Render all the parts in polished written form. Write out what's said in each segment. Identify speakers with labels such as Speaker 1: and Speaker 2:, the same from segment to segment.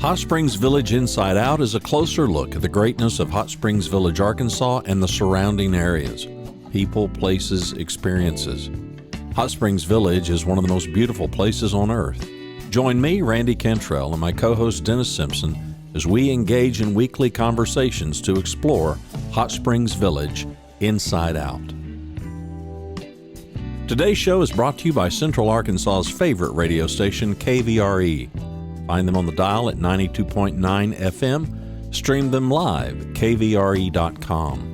Speaker 1: Hot Springs Village Inside Out is a closer look at the greatness of Hot Springs Village, Arkansas and the surrounding areas. People, places, experiences. Hot Springs Village is one of the most beautiful places on earth. Join me, Randy Cantrell, and my co-host Dennis Simpson as we engage in weekly conversations to explore Hot Springs Village Inside Out. Today's show is brought to you by Central Arkansas's favorite radio station, KVRE. Find them on the dial at 92.9 FM. Stream them live at kvre.com.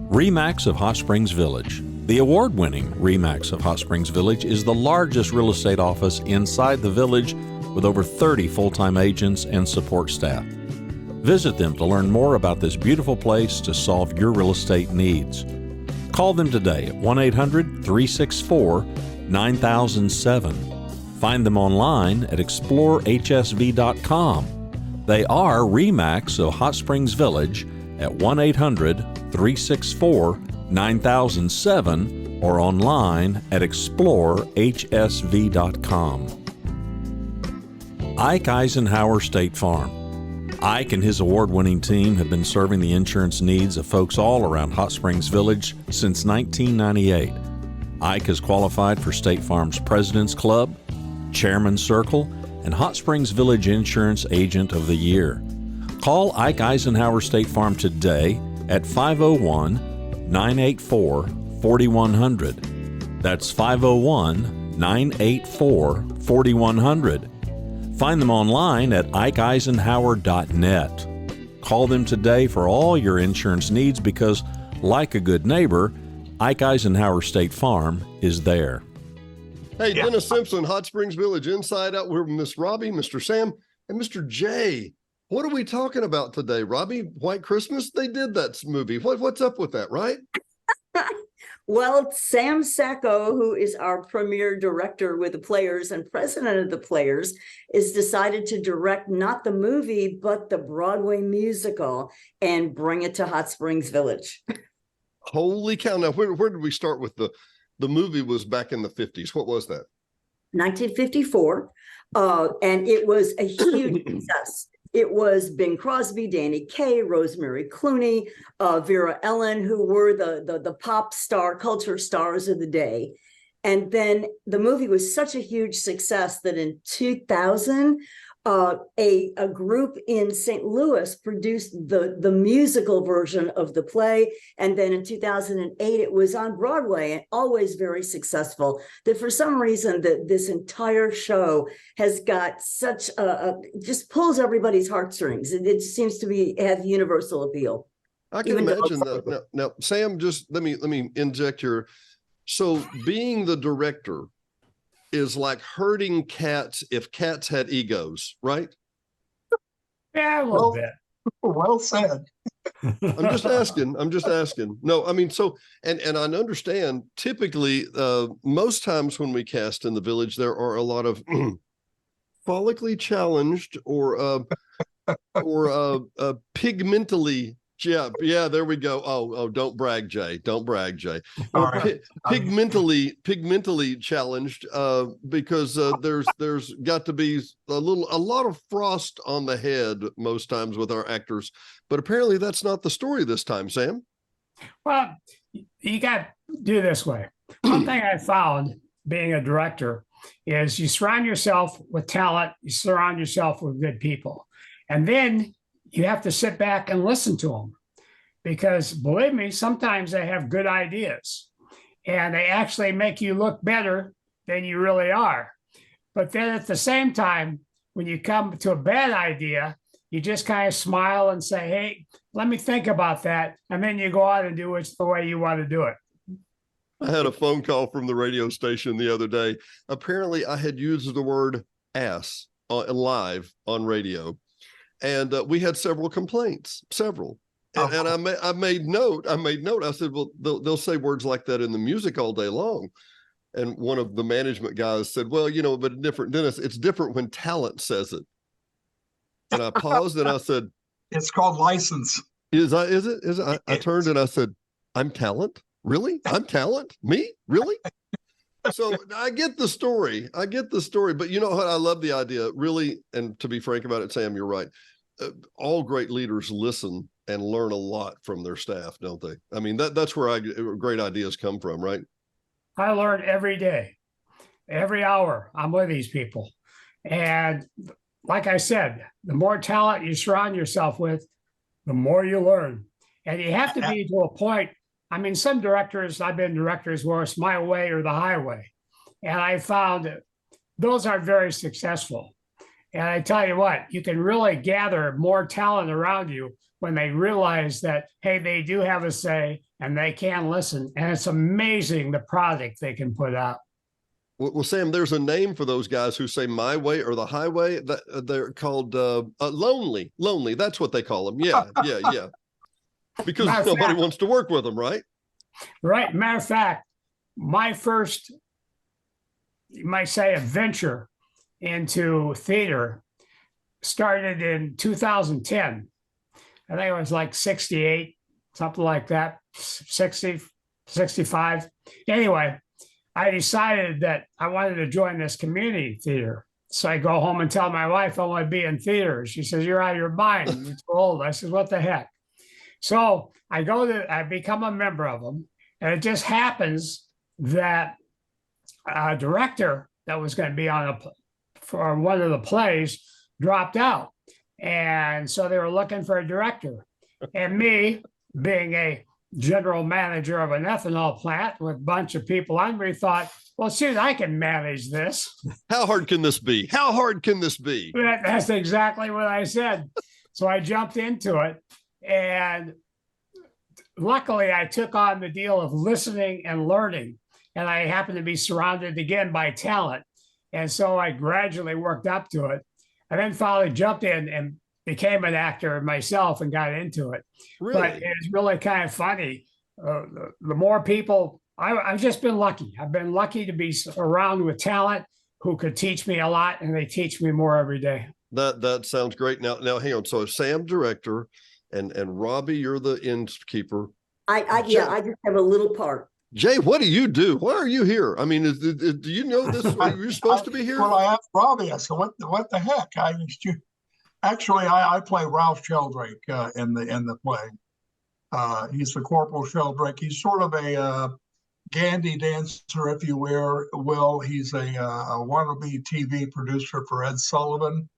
Speaker 1: RE/MAX of Hot Springs Village. The award-winning RE/MAX of Hot Springs Village is the largest real estate office inside the village with over 30 full-time agents and support staff. Visit them to learn more about this beautiful place to solve your real estate needs. Call them today at 1-800-364-9007. Find them online at explorehsv.com. They are RE/MAX of Hot Springs Village at 1-800-364-9007 or online at explorehsv.com. Ike Eisenhower State Farm. Ike and his award-winning team have been serving the insurance needs of folks all around Hot Springs Village since 1998. Ike has qualified for State Farm's President's Club, Chairman's Circle, and Hot Springs Village Insurance Agent of the Year. Call Ike Eisenhower State Farm today at 501-984-4100. That's 501-984-4100. Find them online at ikeeisenhower.net. Call them today for all your insurance needs because, like a good neighbor, Ike Eisenhower State Farm is there.
Speaker 2: Hey, Dennis Simpson, Hot Springs Village Inside Out. We're Miss Robbie, Mr. Sam, and Mr. Jay. What are we talking about today, Robbie? White Christmas? They did that movie. What's up with that, right?
Speaker 3: Well, Sam Sacco, who is our premier director with the Players and president of the Players, is decided to direct not the movie, but the Broadway musical and bring it to Hot Springs Village.
Speaker 2: Holy cow. Now, where did we start with the movie was back in the 50s. What was that?
Speaker 3: 1954. And it was a huge success. It was Bing Crosby, Danny Kaye, Rosemary Clooney, Vera Ellen, who were the pop star, culture stars of the day. And then the movie was such a huge success that in 2000, a group in St. Louis produced the musical version of the play. And then in 2008, it was on Broadway, and always very successful. That for some reason that this entire show has got such just pulls everybody's heartstrings. It seems to have universal appeal.
Speaker 2: I can imagine that. Now, Sam, just let me inject here. So being the director is like herding cats if cats had egos, right?
Speaker 4: Yeah, a little bit.
Speaker 5: Well said.
Speaker 2: I'm just asking. No, I mean, so, and I understand typically, most times when we cast in the village, there are a lot of follically challenged or pigmentally. Yeah, there we go. Oh, don't brag, Jay. Don't brag, Jay. Right. Pigmentally challenged because there's got to be a lot of frost on the head most times with our actors, but apparently that's not the story this time, Sam.
Speaker 4: Well, you got to do this way. One thing I found being a director is you surround yourself with talent, you surround yourself with good people, and then you have to sit back and listen to them, because believe me, sometimes they have good ideas and they actually make you look better than you really are. But then at the same time, when you come to a bad idea, you just kind of smile and say, hey, let me think about that. And then you go out and do it the way you want to do it.
Speaker 2: I had a phone call from the radio station the other day. Apparently I had used the word ass live on radio. And we had several complaints, several. And I made note. I said, well, they'll say words like that in the music all day long. And one of the management guys said, well, but different, Dennis, it's different when talent says it. And I paused and I said,
Speaker 5: it's called license.
Speaker 2: Is it? I turned and I said, I'm talent? Really? I'm talent? Me? Really? So I get the story. But you know what? I love the idea, really. And to be frank about it, Sam, you're right. All great leaders listen and learn a lot from their staff, don't they? I mean, that's where great ideas come from, right?
Speaker 4: I learn every day, every hour I'm with these people. And like I said, the more talent you surround yourself with, the more you learn. And you have to be to a point. I mean, some directors, I've been directors where it's my way or the highway. And I found that those aren't very successful. And I tell you what, you can really gather more talent around you when they realize that, hey, they do have a say and they can listen. And it's amazing the product they can put out.
Speaker 2: Well, Sam, there's a name for those guys who say my way or the highway. They're called lonely. That's what they call them. Yeah. Because nobody wants to work with them, right?
Speaker 4: Right. Matter of fact, my first, you might say, adventure into theater started in 2010. I think it was like 68, something like that, 60, 65. Anyway, I decided that I wanted to join this community theater. So I go home and tell my wife I want to be in theater. She says, "You're out of your mind. You're too old." I said, "What the heck?" So I become a member of them. And it just happens that a director that was going to be for one of the plays dropped out. And so they were looking for a director. And me, being a general manager of an ethanol plant with a bunch of people under me, thought, well, shoot, I can manage this.
Speaker 2: How hard can this be?
Speaker 4: That's exactly what I said. So I jumped into it. And luckily, I took on the deal of listening and learning. And I happened to be surrounded again by talent. And so I gradually worked up to it. I then finally jumped in and became an actor myself and got into it.
Speaker 2: Really?
Speaker 4: But it's really kind of funny. The more people, I've just been lucky. I've been lucky to be around with talent who could teach me a lot, and they teach me more every day.
Speaker 2: That sounds great. Now hang on. So Sam, director, and Robbie, you're the innkeeper.
Speaker 3: I just have a little part.
Speaker 2: Jay, what do you do? Why are you here? I mean, do you know this? You're supposed to be here.
Speaker 5: Well, I asked Robbie. I said, "What the heck?" I play Ralph Sheldrake in the play. He's the Corporal Sheldrake. He's sort of a Gandhi dancer, if you will. He's a wannabe TV producer for Ed Sullivan.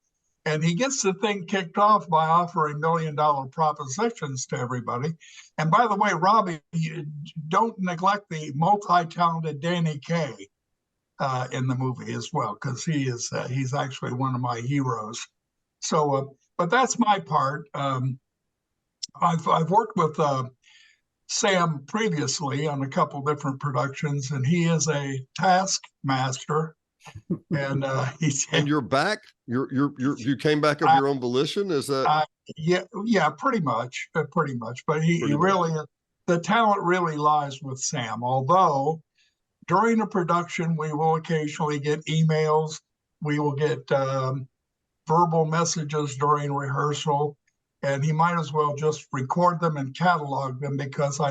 Speaker 5: And he gets the thing kicked off by offering $1 million propositions to everybody. And by the way, Robbie, don't neglect the multi-talented Danny Kaye in the movie as well, because he's actually one of my heroes. So, but that's my part. I've worked with Sam previously on a couple different productions, and he is a taskmaster. And
Speaker 2: and you're back. You came back of your own volition. Is that?
Speaker 5: Yeah, pretty much. But he really, the talent really lies with Sam. Although during a production, we will occasionally get emails. We will get verbal messages during rehearsal, and he might as well just record them and catalog them, because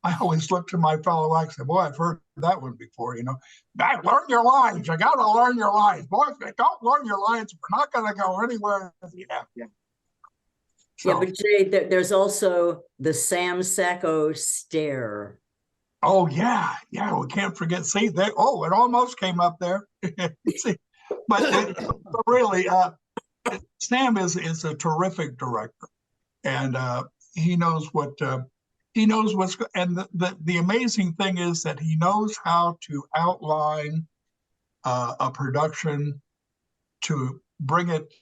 Speaker 5: I always look to my fellow actors and say, "Boy, I've heard that one before, learn your lines. You got to learn your lines. Boy, if you don't learn your lines, we're not going to go anywhere."
Speaker 3: So, but Jay, there's also the Sam Sacco stare.
Speaker 5: Oh, yeah. We can't forget. See, it almost came up there. See, but really, Sam is a terrific director, and he knows what. He knows what's, and the amazing thing is that he knows how to outline a production to bring it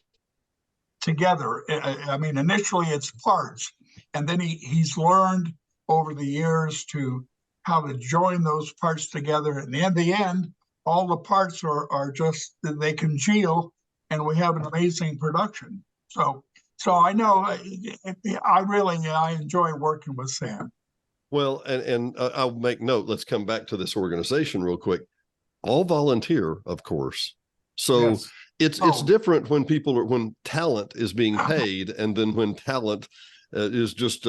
Speaker 5: together. I mean, initially it's parts, and then he's learned over the years how to join those parts together. And in the end, all the parts are just, they congeal, and we have an amazing production. So I know I enjoy working with Sam.
Speaker 2: Well, and I'll make note. Let's come back to this organization real quick. All volunteer, of course. So yes. It's different when talent is being paid, and then when talent is just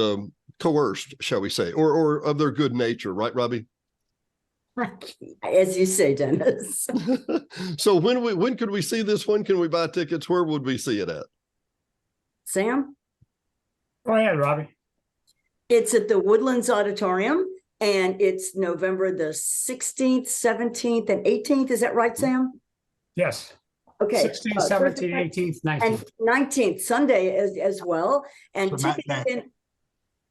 Speaker 2: coerced, shall we say, or of their good nature, right, Robbie?
Speaker 3: As you say, Dennis.
Speaker 2: So when could we see this? When can we buy tickets? Where would we see it at?
Speaker 3: Sam?
Speaker 4: Go ahead, Robbie.
Speaker 3: It's at the Woodlands Auditorium, and it's November the 16th, 17th, and 18th. Is that right, Sam?
Speaker 4: Yes.
Speaker 3: Okay.
Speaker 4: 16th, 17th, 18th, 19th.
Speaker 3: And 19th, Sunday as well. And
Speaker 5: It's a
Speaker 3: tickets
Speaker 5: matinee.
Speaker 3: can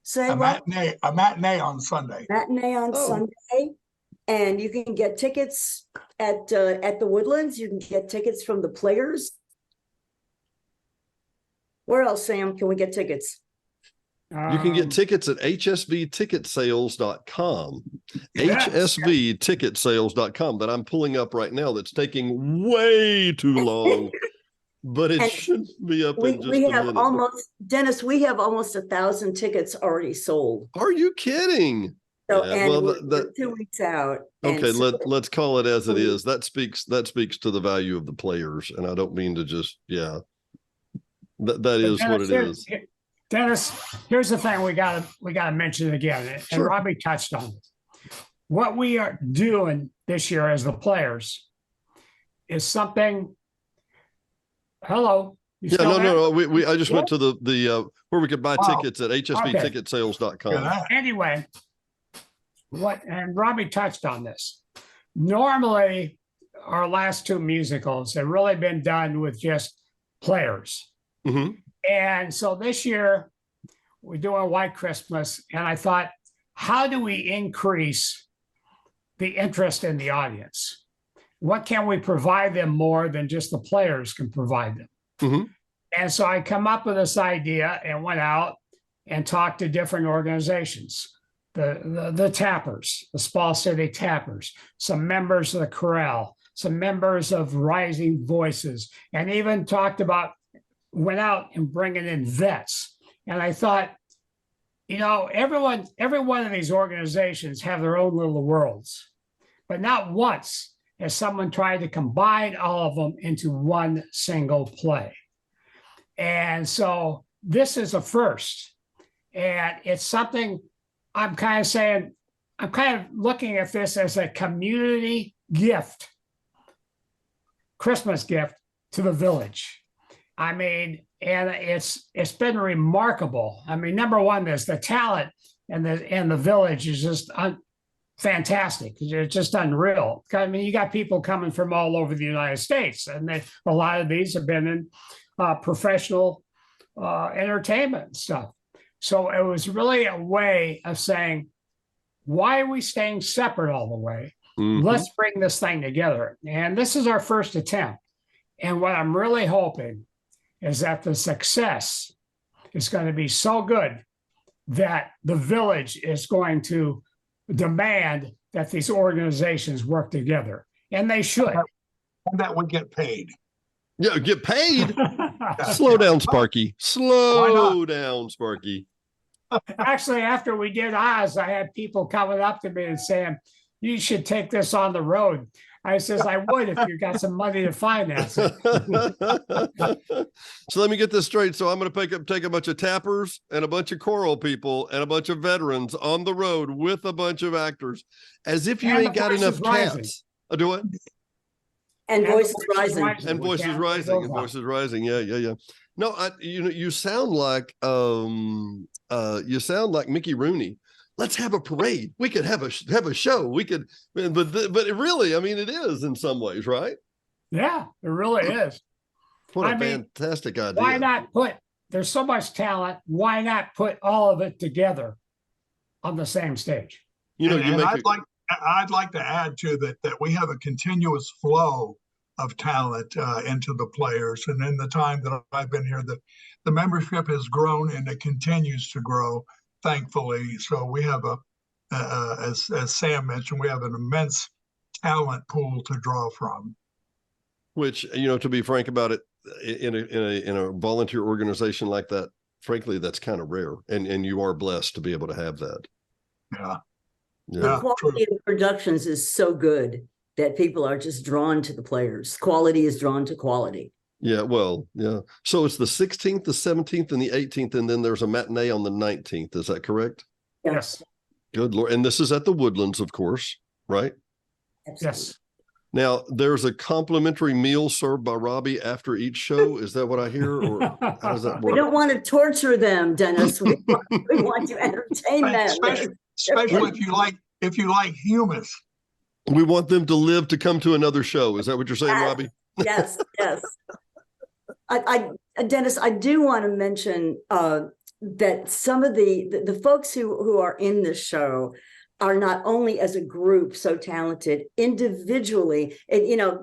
Speaker 3: say
Speaker 5: A
Speaker 3: what?
Speaker 5: matinee on Sunday.
Speaker 3: Matinee on
Speaker 2: Oh.
Speaker 3: Sunday. And you can get tickets at the Woodlands. You can get tickets from the Players. Where else, Sam, can we get tickets?
Speaker 2: You can get tickets at hsvticketsales.com.
Speaker 4: Yes.
Speaker 2: hsvticketsales.com that I'm pulling up right now. That's taking way too long, but it
Speaker 3: And
Speaker 2: should be up in just
Speaker 3: We
Speaker 2: a
Speaker 3: have
Speaker 2: minute.
Speaker 3: almost, Dennis, we have almost 1,000 tickets already sold.
Speaker 2: Are you kidding?
Speaker 3: So,
Speaker 2: Yeah,
Speaker 3: and
Speaker 2: well,
Speaker 3: we're 2 weeks out. and
Speaker 2: Okay,
Speaker 3: so-
Speaker 2: let's call it as it is. That speaks to the value of the players, and I don't mean to just that is what it is.
Speaker 4: Dennis, here's the thing we gotta mention again, and
Speaker 2: Sure.
Speaker 4: Robbie touched on it. What we are doing this year as the Players is something. Hello. You
Speaker 2: Yeah,
Speaker 4: still there?
Speaker 2: no. We I just went to the where we could buy
Speaker 5: Wow.
Speaker 2: tickets at hsvticketsales.com.
Speaker 5: Look at that.
Speaker 4: Anyway, and Robbie touched on this. Normally, our last 2 musicals have really been done with just players.
Speaker 2: Mm-hmm.
Speaker 4: And so this year, we're doing White Christmas. And I thought, how do we increase the interest in the audience? What can we provide them more than just the players can provide them?
Speaker 2: Mm-hmm.
Speaker 4: And so I come up with this idea and went out and talked to different organizations, the Tappers, the Small City Tappers, some members of the Chorale, some members of Rising Voices, and even went out and bringing in vets. And I thought, every one of these organizations have their own little worlds, but not once has someone tried to combine all of them into one single play. And so this is a first. And it's something I'm kind of looking at this as a community gift, Christmas gift to the village. I mean, and it's been remarkable. I mean, number one, there's the talent and the village is just fantastic. It's just unreal. I mean, you got people coming from all over the United States, and a lot of these have been in professional entertainment and stuff. So it was really a way of saying, why are we staying separate all the way?
Speaker 2: Mm-hmm.
Speaker 4: Let's bring this thing together. And this is our first attempt. And what I'm really hoping is that the success is going to be so good that the village is going to demand that these organizations work together. And they should.
Speaker 5: And that would get paid.
Speaker 2: Yeah, get paid. Slow down, Sparky. Slow down, Sparky.
Speaker 4: Actually, after we did Oz, I had people coming up to me and saying, you should take this on the road. I says, I would if you got some money to finance it.
Speaker 2: So let me get this straight. So I'm going to take a bunch of tappers and a bunch of choral people and a bunch of veterans on the road with a bunch of actors, as if you
Speaker 4: And
Speaker 2: ain't
Speaker 4: the
Speaker 2: got
Speaker 4: Voices
Speaker 2: enough
Speaker 4: Rising.
Speaker 2: cats. Do it.
Speaker 3: And Voices
Speaker 4: Voices
Speaker 3: Rising.
Speaker 4: Rising.
Speaker 2: And
Speaker 4: We
Speaker 2: Voices
Speaker 4: can't
Speaker 2: Rising.
Speaker 4: leave
Speaker 2: And
Speaker 4: those out.
Speaker 2: Voices Rising. Yeah. No, you sound like Mickey Rooney. Let's have a parade. We could have a show. We could, but it really, I mean, it is in some ways, right?
Speaker 4: Yeah, it really is.
Speaker 2: What a
Speaker 4: I mean,
Speaker 2: fantastic idea.
Speaker 4: Why not there's so much talent. Why not put all of it together on the same stage?
Speaker 2: You know,
Speaker 5: And I'd like to add to that we have a continuous flow of talent into the Players. And in the time that I've been here, the membership has grown and it continues to grow, thankfully. So we have as Sam mentioned, we have an immense talent pool to draw from.
Speaker 2: Which, to be frank about it, in a volunteer organization like that, frankly, that's kind of rare. And you are blessed to be able to have that.
Speaker 5: Yeah.
Speaker 3: The quality of productions is so good that people are just drawn to the Players. Quality is drawn to quality.
Speaker 2: Yeah, well, yeah. So it's the 16th, the 17th, and the 18th, and then there's a matinee on the 19th. Is that correct?
Speaker 4: Yes.
Speaker 2: Good Lord. And this is at the Woodlands, of course, right?
Speaker 3: Absolutely.
Speaker 4: Yes.
Speaker 2: Now, there's a complimentary meal served by Robbie after each show. Is that what I hear? Or how does that
Speaker 3: We
Speaker 2: work?
Speaker 3: don't want to torture them, Dennis. We want to entertain them.
Speaker 5: Especially if you like hummus.
Speaker 2: We want them to live to come to another show. Is that what you're saying,
Speaker 3: Yes.
Speaker 2: Robbie?
Speaker 3: Yes, yes. Dennis, I do want to mention that some of the folks who are in this show are not only as a group so talented individually.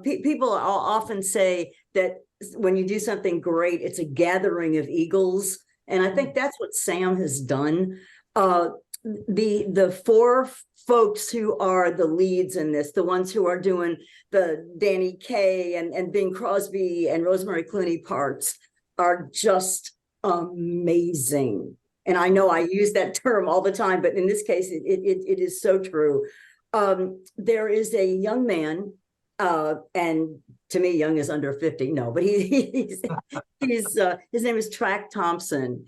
Speaker 3: People often say that when you do something great, it's a gathering of eagles, and I think that's what Sam has done. The four folks who are the leads in this, the ones who are doing the Danny Kaye and Bing Crosby and Rosemary Clooney parts, are just amazing. And I know I use that term all the time, but in this case, it is so true. There is a young man, and to me, young is under 50. No, but his name is Track Thompson.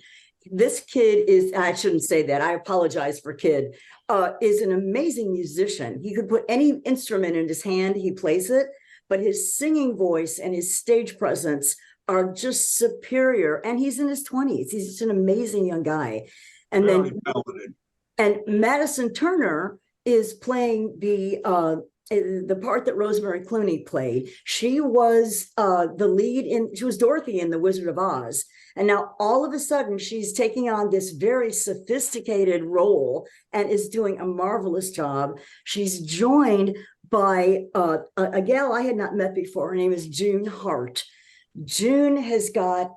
Speaker 3: This kid is, I shouldn't say that, I apologize for kid, is an amazing musician. He could put any instrument in his hand, he plays it, but his singing voice and his stage presence are just superior. And he's in his 20s. He's just an amazing young guy. And
Speaker 5: Very
Speaker 3: then,
Speaker 5: talented.
Speaker 3: and Madison Turner is playing the part that Rosemary Clooney played. She was the lead she was Dorothy in The Wizard of Oz. And now all of a sudden she's taking on this very sophisticated role and is doing a marvelous job. She's joined by a gal I had not met before. Her name is June Hart. June has got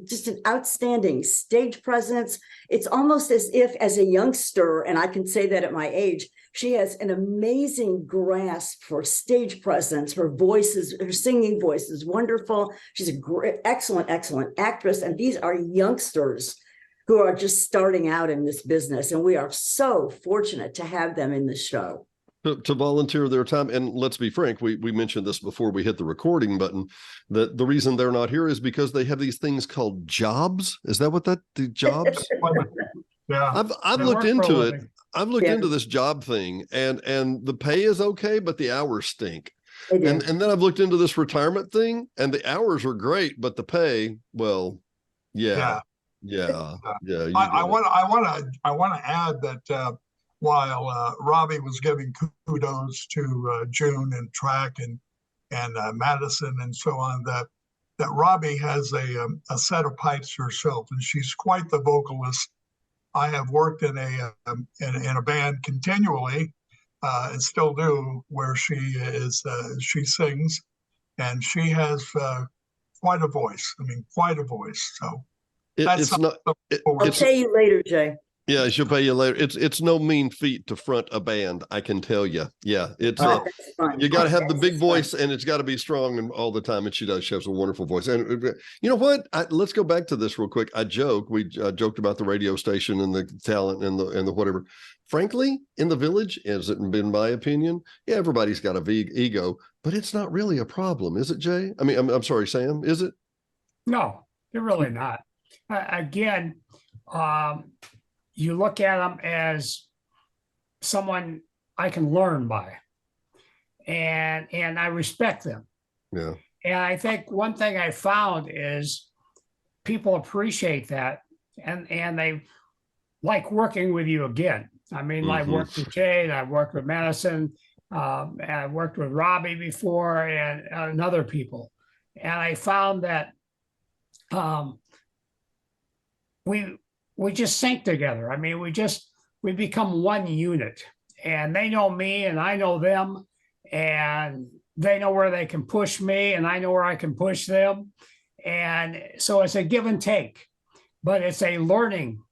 Speaker 3: just an outstanding stage presence. It's almost as if, as a youngster, and I can say that at my age, she has an amazing grasp for stage presence. Her singing voice is wonderful. She's a great, excellent actress. And these are youngsters who are just starting out in this business. And we are so fortunate to have them in the show.
Speaker 2: To volunteer their time. And let's be frank, we mentioned this before we hit the recording button, that the reason they're not here is because they have these things called jobs. Is that what the jobs?
Speaker 5: Yeah.
Speaker 2: I've looked into it. I've looked into this job thing, and the pay is okay, but the hours stink. And then I've looked into this retirement thing, and the hours are great, but the pay, well, yeah.
Speaker 5: I want to add that while Robbie was giving kudos to June and Track and Madison and so on, that Robbie has a set of pipes herself, and she's quite the vocalist. I have worked in a band continually, and still do, where she sings, and she has quite a voice. I mean, quite a voice. So
Speaker 3: I'll pay you later, Jay.
Speaker 2: Yeah, she'll pay you later. It's no mean feat to front a band, I can tell you. Yeah, it's you got to have the big voice, and it's got to be strong and all the time. And she does. She has a wonderful voice. And you know what? Let's go back to this real quick. We joked about the radio station and the talent and the whatever. Frankly, in the Village, has it been my opinion? Yeah, everybody's got a big ego, but it's not really a problem, is it, Jay? I mean, I'm sorry, Sam. Is it?
Speaker 4: No, they're really not. Again. You look at them as someone I can learn by, and I respect them.
Speaker 2: Yeah.
Speaker 4: And I think one thing I found is people appreciate that, and they like working with you again. I mean, I've worked with Kate, I've worked with Madison, and I've worked with Robbie before, and other people, and I found that we just sync together. I mean, we become one unit, and they know me and I know them, and they know where they can push me and I know where I can push them. And so it's a give and take, but it's a learning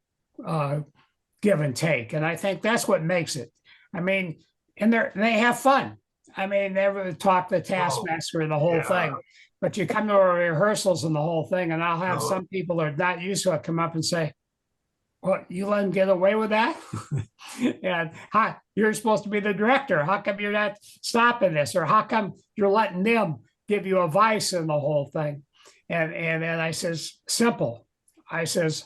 Speaker 4: give and take. And I think that's what makes it. I mean, and they have fun. I mean, they talk the taskmaster and the whole thing, but you come to our rehearsals and the whole thing, and I'll have some people that are not used to it come up and say, "What, you let him get away with that?" And you're supposed to be the director. How come you're not stopping this? Or how come you're letting them give you advice in the whole thing. And then I says, simple. I says,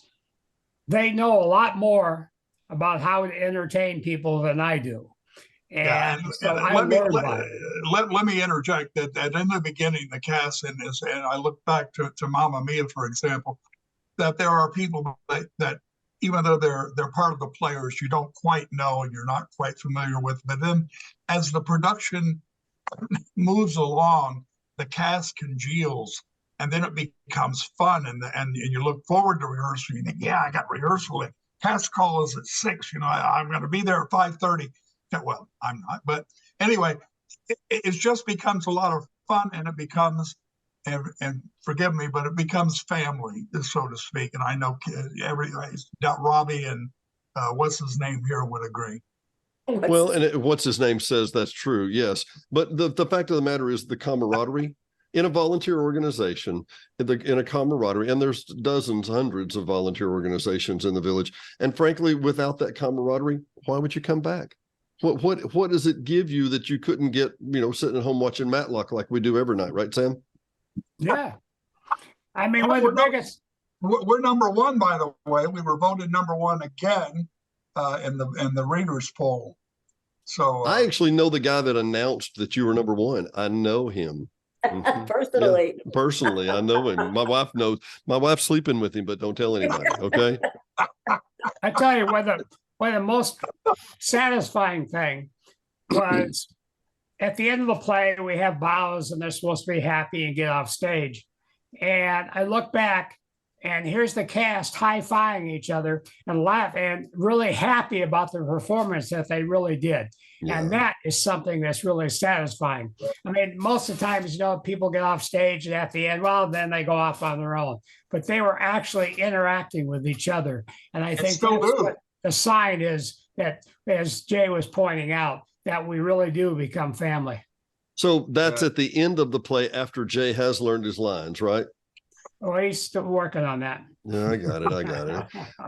Speaker 4: they know a lot more about how to entertain people than I do. And so I learned by it.
Speaker 5: Let me interject that in the beginning, the cast in this, and I look back to Mamma Mia, for example, that there are people that even though they're part of the players, you don't quite know and you're not quite familiar with. But then as the production moves along, the cast congeals, and then it becomes fun, and you look forward to rehearsal. You think, yeah, I got rehearsal. Cast call is at 6. I'm going to be there at 5:30. Well, I'm not, but anyway, it just becomes a lot of fun, and it becomes, and forgive me, but it becomes family, so to speak. And I know Robbie and what's his name here would agree.
Speaker 2: Well, and what's his name says that's true, yes. But the fact of the matter is the camaraderie in a volunteer organization, in a camaraderie, and there's dozens, hundreds of volunteer organizations in the village. And frankly, without that camaraderie, why would you come back? What does it give you that you couldn't get, sitting at home watching Matlock like we do every night, right, Sam?
Speaker 4: Yeah. I mean, one of the biggest.
Speaker 5: We're number one, by the way. We were voted number one again in the readers poll. So
Speaker 2: I actually know the guy that announced that you were number one. I know him.
Speaker 3: Personally.
Speaker 2: Yeah, personally, I know him. My wife knows. My wife's sleeping with him, but don't tell anybody, okay?
Speaker 4: I tell you, one of the most satisfying thing was at the end of the play, we have bows and they're supposed to be happy and get off stage. And I look back and here's the cast high-fiving each other and laugh and really happy about the performance that they really did. Yeah. And that is something that's really satisfying. I mean, most of the times, people get off stage and at the end, well, then they go off on their own. But they were actually interacting with each other. And I think that's what the sign is, that, as Jay was pointing out, that we really do become family.
Speaker 2: So that's at the end of the play after Jay has learned his lines, right?
Speaker 4: Oh, he's still working on that.
Speaker 2: Yeah, I got it.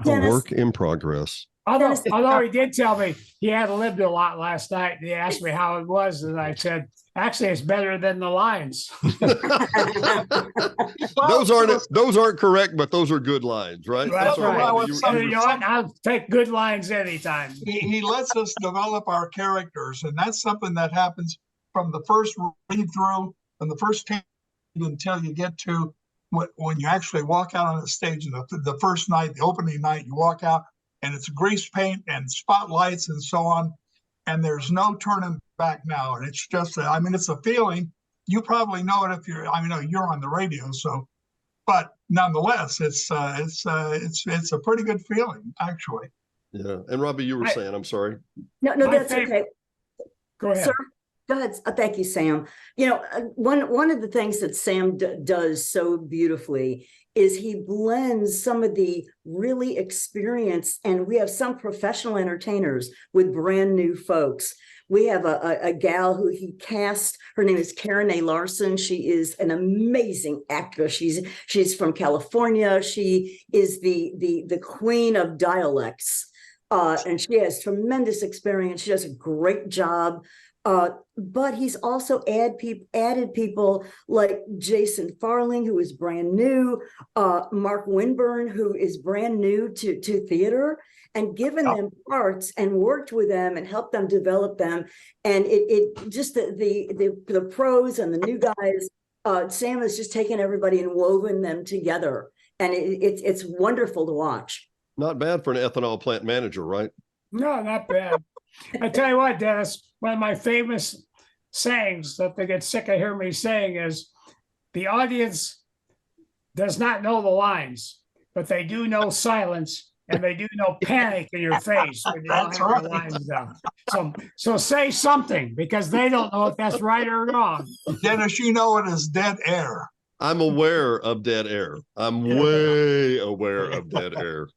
Speaker 2: A work in progress.
Speaker 4: Although he did tell me he had lived a lot last night. He asked me how it was, and I said, actually, it's better than the lines.
Speaker 2: Those aren't correct, but those are good lines, right?
Speaker 4: That's right. I'll take good lines anytime.
Speaker 5: He lets us develop our characters, and that's something that happens from the first read through, from the first take until you get to when you actually walk out on the stage. The first night, the opening night, you walk out, and it's grease paint and spotlights and so on. And there's no turning back now. And it's just, it's a feeling. You probably know it if you're on the radio. So, but nonetheless, it's a pretty good feeling, actually.
Speaker 2: Yeah. And Robbie, you were saying, I'm sorry.
Speaker 3: No, that's okay.
Speaker 4: Go ahead.
Speaker 3: Sir? Go ahead. Thank you, Sam. One of the things that Sam does so beautifully is he blends some of the really experienced, and we have some professional entertainers with brand new folks. We have a gal who he cast. Her name is Karen A. Larson. She is an amazing actress. She's from California. She is the queen of dialects, and she has tremendous experience. She does a great job. But he's also added people like Jason Farling, who is brand new, Mark Winburn, who is brand new to theater, and given them parts and worked with them and helped them develop them. And it just the pros and the new guys, Sam has just taken everybody and woven them together, and it's wonderful to watch.
Speaker 2: Not bad for an ethanol plant manager, right?
Speaker 4: No, not bad. I tell you what, Dennis, one of my famous sayings that they get sick of hearing me saying is, the audience does not know the lines, but they do know silence, and they do know panic in your face when you don't have the lines down. So say something, because they don't know if that's right or wrong.
Speaker 5: Dennis, you know it is dead air.
Speaker 2: I'm aware of dead air. I'm way aware of dead air.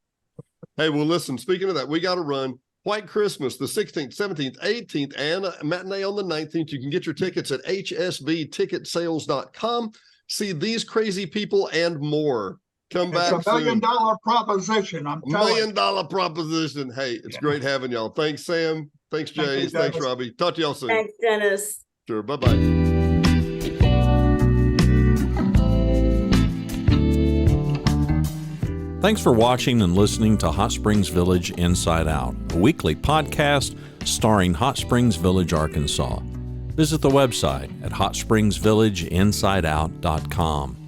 Speaker 2: Hey, well, listen, speaking of that, we got to run. White Christmas, the 16th, 17th, 18th, and a matinee on the 19th. You can get your tickets at hsvticketsales.com. See these crazy people and more. Come back soon.
Speaker 5: It's a $1 million proposition. I'm telling you. $1 million
Speaker 2: proposition. Hey, it's great having y'all. Thanks, Sam. Thanks, Jay. Thanks, Robbie. Talk to y'all soon.
Speaker 3: Thanks, Dennis.
Speaker 2: Sure. Bye-bye.
Speaker 1: Thanks for watching and listening to Hot Springs Village Inside Out, a weekly podcast starring Hot Springs Village, Arkansas. Visit the website at hotspringsvillageinsideout.com.